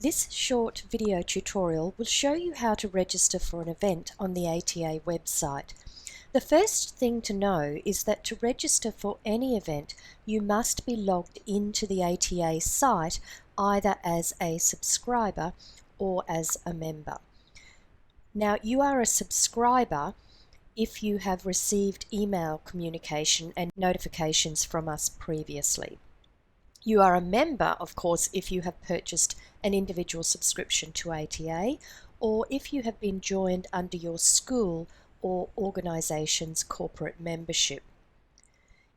This short video tutorial will show you how to register for an event on the ATA website. The first thing to know is that to register for any event, you must be logged into the ATA site either as a subscriber or as a member. Now, you are a subscriber if you have received email communication and notifications from us previously. You are a member, of course, if you have purchased an individual subscription to ATA or if you have been joined under your school or organisation's corporate membership.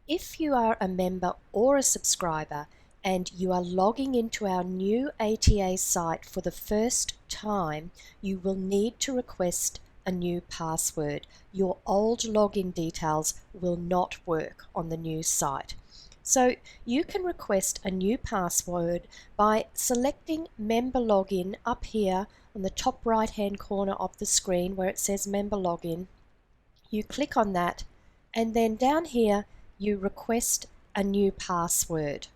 If you are a member or a subscriber and you are logging into our new ATA site for the first time, you will need to request a new password. Your old login details will not work on the new site. So you can request a new password by selecting Member Login up here on the top right hand corner of the screen where it says Member Login. You click on that and then down here you request a new password.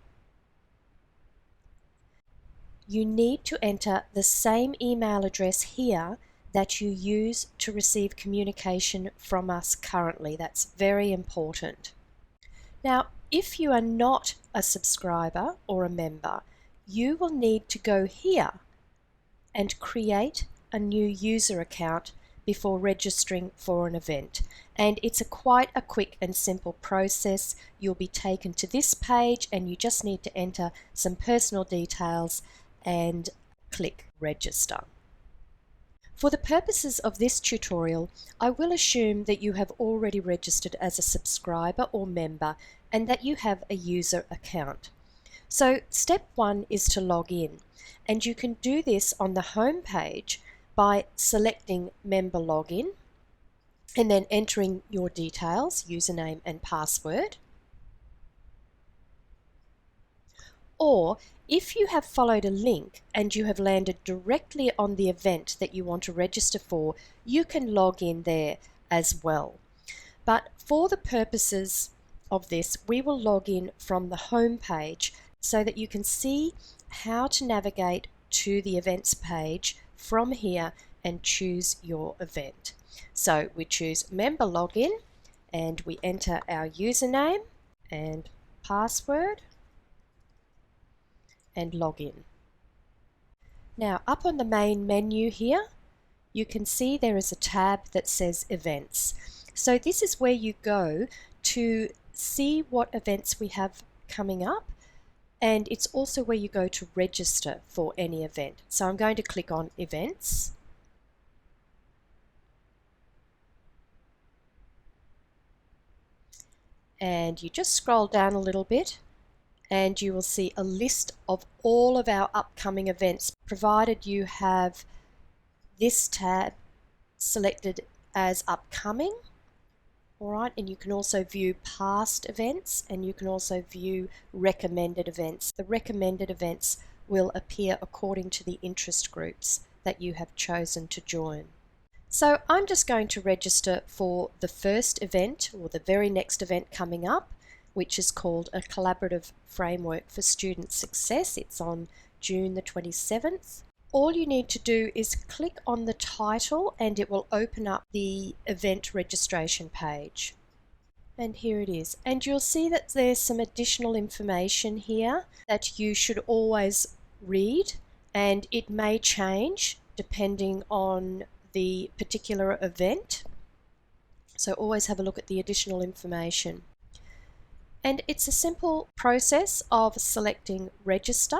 You need to enter the same email address here that you use to receive communication from us currently. That's very important. Now, if you are not a subscriber or a member, you will need to go here and create a new user account before registering for an event. And it's quite a quick and simple process. You'll be taken to this page and you just need to enter some personal details and click register. For the purposes of this tutorial, I will assume that you have already registered as a subscriber or member and that you have a user account. So step one is to log in, and you can do this on the home page by selecting Member Login and then entering your details, username and password. Or if you have followed a link and you have landed directly on the event that you want to register for, you can log in there as well. But for the purposes of this, we will log in from the home page so that you can see how to navigate to the events page from here and choose your event. So we choose Member Login and we enter our username and password and login. Now up on the main menu here, you can see there is a tab that says Events. So this is where you go to see what events we have coming up, and it's also where you go to register for any event. So I'm going to click on Events. And you just scroll down a little bit and you will see a list of all of our upcoming events, provided you have this tab selected as upcoming. All right, and you can also view past events and you can also view recommended events. The recommended events will appear according to the interest groups that you have chosen to join. So I'm just going to register for the first event or the very next event coming up, which is called a Collaborative Framework for Student Success. It's on June the 27th. All you need to do is click on the title and it will open up the event registration page. And here it is. And you'll see that there's some additional information here that you should always read, and it may change depending on the particular event. So always have a look at the additional information. And it's a simple process of selecting Register.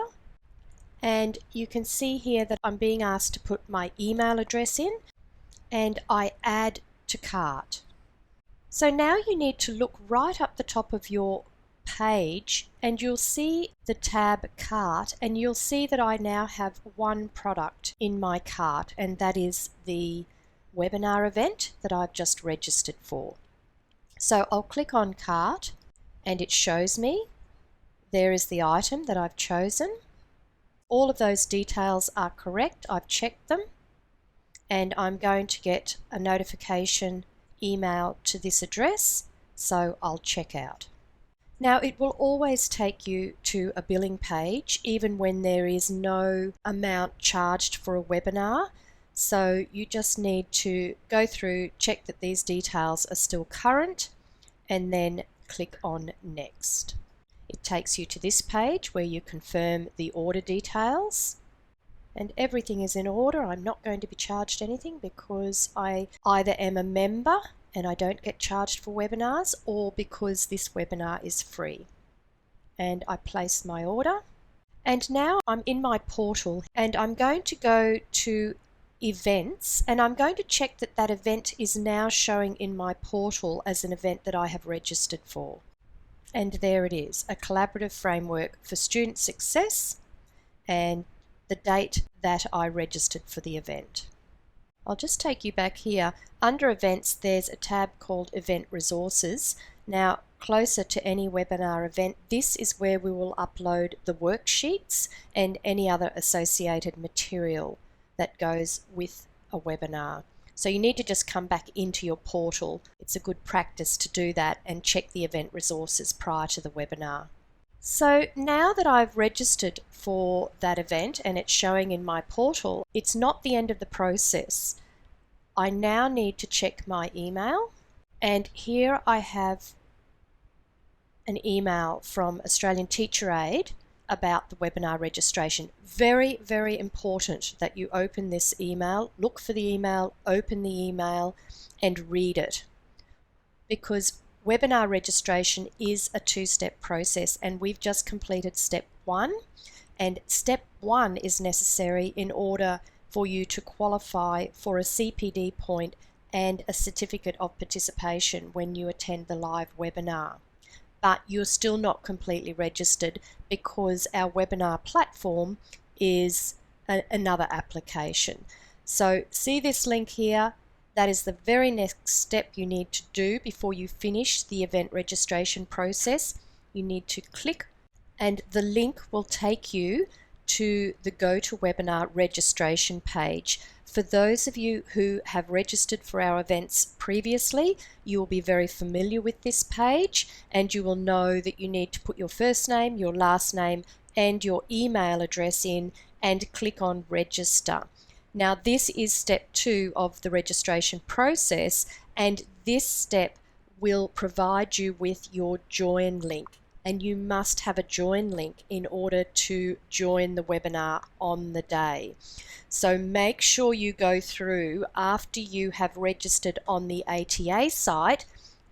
And you can see here that I'm being asked to put my email address in and I add to cart. So now you need to look right up the top of your page and you'll see the tab Cart, and you'll see that I now have one product in my cart, and that is the webinar event that I've just registered for. So I'll click on Cart and it shows me there is the item that I've chosen. All of those details are correct. I've checked them and I'm going to get a notification email to this address, so I'll check out. Now, it will always take you to a billing page, even when there is no amount charged for a webinar. So you just need to go through, check that these details are still current, and then click on Next. It takes you to this page where you confirm the order details. And everything is in order. I'm not going to be charged anything because I either am a member and I don't get charged for webinars, or because this webinar is free. And I place my order. And now I'm in my portal and I'm going to go to events, and I'm going to check that that event is now showing in my portal as an event that I have registered for. And there it is, a collaborative framework for student success, and the date that I registered for the event. I'll just take you back here. Under events, there's a tab called Event Resources. Now, closer to any webinar event, this is where we will upload the worksheets and any other associated material that goes with a webinar. So you need to just come back into your portal. It's a good practice to do that and check the event resources prior to the webinar. So now that I've registered for that event and it's showing in my portal, it's not the end of the process. I now need to check my email, and here I have an email from Australian Teacher Aide about the webinar registration. Very, very important that you open this email, look for the email, open the email and read it, because webinar registration is a two-step process, and we've just completed step 1, and step 1 is necessary in order for you to qualify for a CPD point and a certificate of participation when you attend the live webinar. But you're still not completely registered because our webinar platform is another application. So see this link here? That is the very next step you need to do before you finish the event registration process. You need to click, and the link will take you to the GoToWebinar registration page. For those of you who have registered for our events previously, you will be very familiar with this page, and you will know that you need to put your first name, your last name, and your email address in and click on Register. Now, this is step 2 of the registration process, and this step will provide you with your join link. And you must have a join link in order to join the webinar on the day. So make sure you go through after you have registered on the ATA site,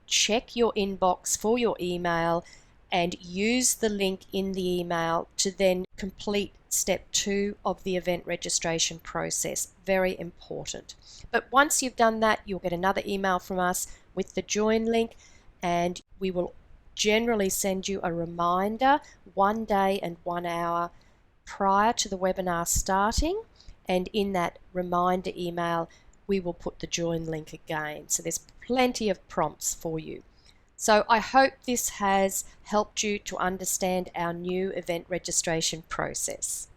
check your inbox for your email and use the link in the email to then complete step 2 of the event registration process. Very important. But once you've done that, you'll get another email from us with the join link, and we will generally send you a reminder 1 day and 1 hour prior to the webinar starting, and in that reminder email we will put the join link again. So there's plenty of prompts for you. So I hope this has helped you to understand our new event registration process.